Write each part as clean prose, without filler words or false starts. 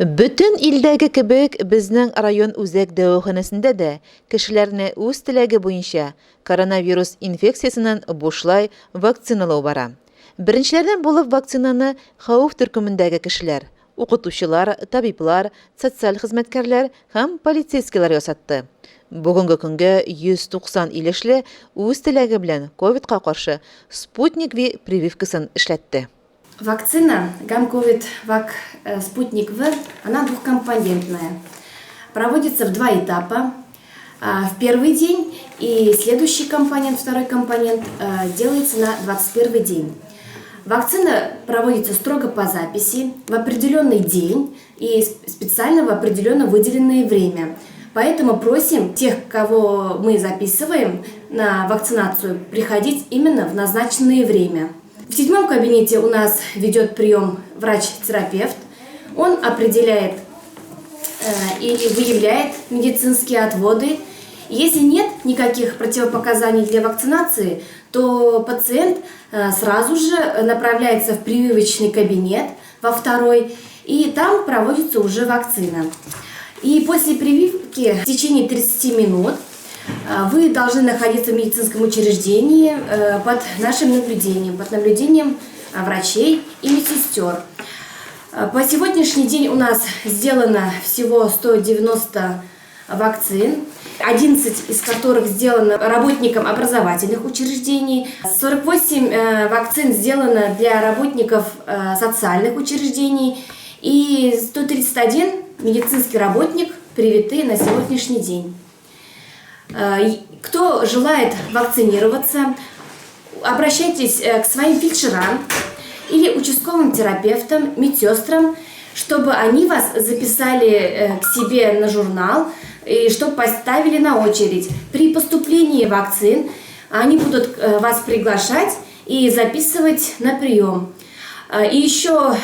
Bütün ildәге кебек безнең район үзәк дәваханәсендә дә кешеләрне үз теләге буенча коронавирус инфекциясеннән бушлай вакциналау бара. Беренчеләрдән булып вакцинаны хәүеф төркемендәге кешеләр, укытучылар, табиблар, социаль хезмәткәрләр һәм полицейскийлар ясатты. Бүгенге көнгә 190 илешле үз теләге белән ковидка каршы Спутник V прививкасын эшләтте. Вакцина Гамковид-Вак Спутник В, она двухкомпонентная. Проводится в два этапа. В первый день и следующий компонент, второй компонент, делается на 21 день. Вакцина проводится строго по записи в определенный день и специально в определенно выделенное время. Поэтому просим тех, кого мы записываем на вакцинацию, приходить именно в назначенное время. В 7 кабинете у нас ведет прием врач-терапевт. Он определяет или выявляет медицинские отводы. Если нет никаких противопоказаний для вакцинации, то пациент сразу же направляется в прививочный кабинет во второй, и там проводится уже вакцина. И после прививки в течение 30 минут вы должны находиться в медицинском учреждении под нашим наблюдением, под наблюдением врачей и медсестер. По сегодняшний день у нас сделано всего 190 вакцин, 11 из которых сделано работникам образовательных учреждений, 48 вакцин сделано для работников социальных учреждений и 131 медицинский работник привиты на сегодняшний день. Кто желает вакцинироваться, обращайтесь к своим фельдшерам или участковым терапевтам, медсестрам, чтобы они вас записали к себе на журнал и чтобы поставили на очередь. При поступлении вакцин они будут вас приглашать и записывать на прием. И еще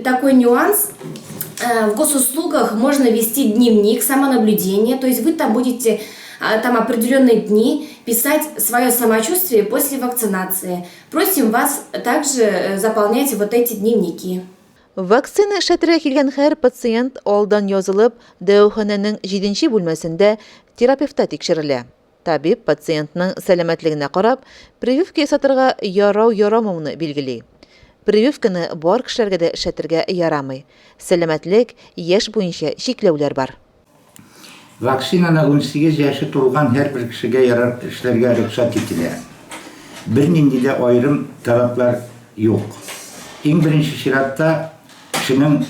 такой нюанс. В госуслугах можно вести дневник самонаблюдения, то есть вы там будете определенные дни писать свое самочувствие после вакцинации. Просим вас также заполнять вот эти дневники. Вакцина эшләтергә килгән һәр пациент алдан язылып, дәваханәнең 7нче бүлмәсендә терапевтта тикшерелә. Табиб пациентның сәламәтлегенә карап, прививка ясатырга ярау-ярамауны билгели. Прививканы бар кешеләргә дә эшләтергә ярамый. Сәламәтлек яшь буенча чикләүләр бар. Вакцинаны 18 яшы тулган һәр бер кешегә ярар эшләргә рөхсәт ителә. Бернинди дә аерым талаплар юк. Иң беренче чиратта кешенең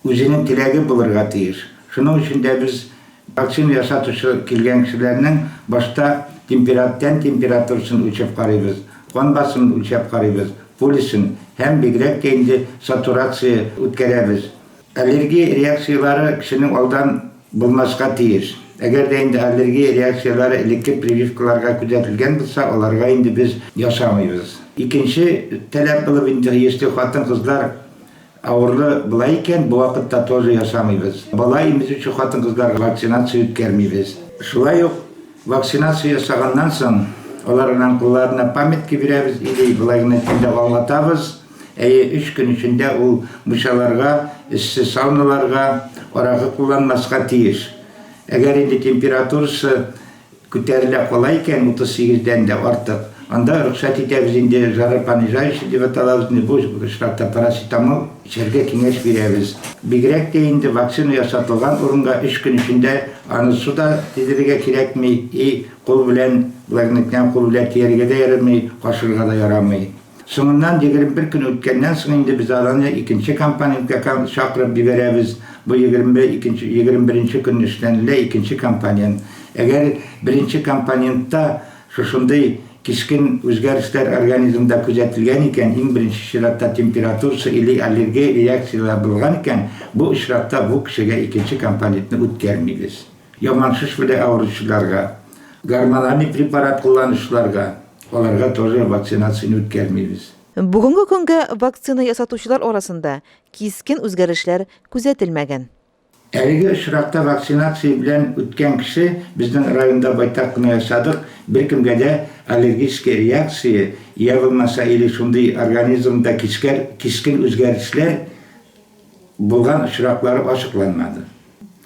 үзенең теләге булырга тиеш. Шуның өчен дә без вакцина ясатучы килгән кешеләрнең башта температурасын үлчәп карыйбыз, кан басымын үлчәп карыйбыз, пульсын һәм бигрәк тә инде сатурация үткәрәбез. Аллергия реакциялары кешенең алдан булмаска тиеш. Әгәр дә инде аллергия реакциялары элекке прививкаларга күзәтелгән булса, аларга инде без ясамыйбыз. Икенче таләп булып инде яшьле хатын-кызлар авырлы була икән, бу вакытта тоже ясамыйбыз. Бала имезүче хатын-кызларга вакцинация үткәрмибез. Шулай ук вакцинация ясаганнан соң аларның кулларына памятка бирәбез, или булай гына аңлатабыз. 3 көн içinde ул мышаларга, эссе сауналарга, аракы кулланмаска тиеш. Әгәр инде температурасы күтәрелә кала икән 38-дән дә артык, анда рөхсәт итәбез инде жаропонижающий дип аталабыз, бу шрапта парацетамол эчәргә киңәш бирәбез. Бигрәк тә инде вакцина ясатылган урынга 3 көн içinde аны суда тидерергә кирәкми, и кул белән, буларның кул белән тияргә дә ярамый, кашырга да ярамый. Соңыннан 21 көн үткәннән соң инде без аларны икенче компонентка чакырып бирәбез. Бу 21 көн эшләнелә икенче компонент. Әгәр беренче компонентта шушындай кискен үзгәрешләр организмда күзәтелгән икән, иң беренче чиратта температурасы или аллергия реакциялары булган икән, бу очракта бу кешегә икенче компонентны үткәрмибез. Яман шиш белән авыручыларга, гормональ препарат кулланучыларга аларга тоже вакцинацияны үткәрмибез. Бүгенге көнгә вакцина ясатучылар арасында кискен үзгәрешләр күзәтелмәгән. Әлеге очракта вакцинация белән үткән кеше безнең районда байтак кына ясадык, беркемгә дә аллергическая реакция я булмаса или шундый организмда кискен үзгәрешләр bulgan ışırakları açıklanmadı.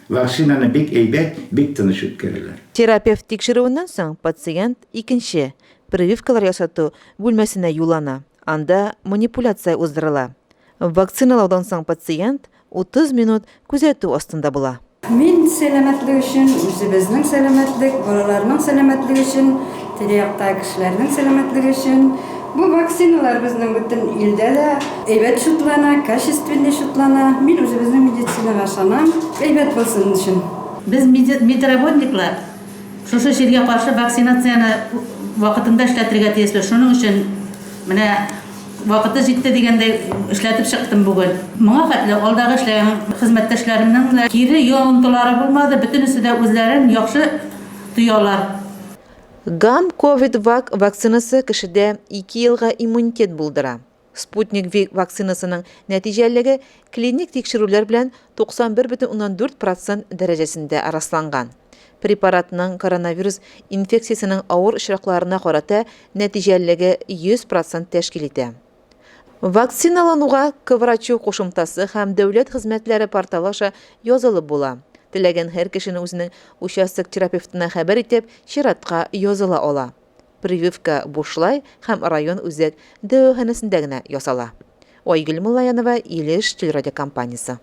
Vaksinаны bek eybet, bek tыныш үткәрәләр. Терапевт тикшерүеннән соң пациент икенче прививкалар ясату бүлмәсенә юллана. Анда манипуляция уздырыла. Вакциналаудан соң пациент 30 минут күзәтү астында була. Мин сәламәтлек өчен, үзебезнең сәламәтлек, балаларның сәламәтлеге өчен, тирәяктә кешеләрнең сәламәтлеге өчен бу вакциналар безнең бөтен илдә дә әйбәт шутлана, качественный шутлана. Мин үзебезнең медицинага ышанам, әйбәт булсын өчен. Biz medработниклар шушы җиргә каршы вакцинацияны вакытында эшләтергә тиешле. Шуның өчен менә вакыты җитте дигәндә эшләтеп чыктым бүген. Моңа хәтле алдагы эшләгән хезмәттәшләремнең дә кире ялынтылары булмады. Бөтенесе дә үзләрен яхшы тоялар. Гам-ковид-вак вакцинасы кешедә 2 елга иммунитет булдыра. Спутник-Ви вакцинасының нәтиҗәлеге клиник тикшерүләр белән 91,4% дәрәҗәсендә расланган. Препаратның коронавирус инфекциясының авыр очракларына карата нәтиҗәлеге 100% тәшкил итә. Вакциналануга КВРАЧУ кушымтасы һәм дәүләт хезмәтләре порталы аша язылып була. Теләгән һәр кешене үзенең участок терапевтына хәбәр итеп, чиратка языла ала. Прививка бушлай һәм район үзәк дәваханәсендә генә ясала. Айгөл Муллаянова, Илеш телерадиокомпаниясе.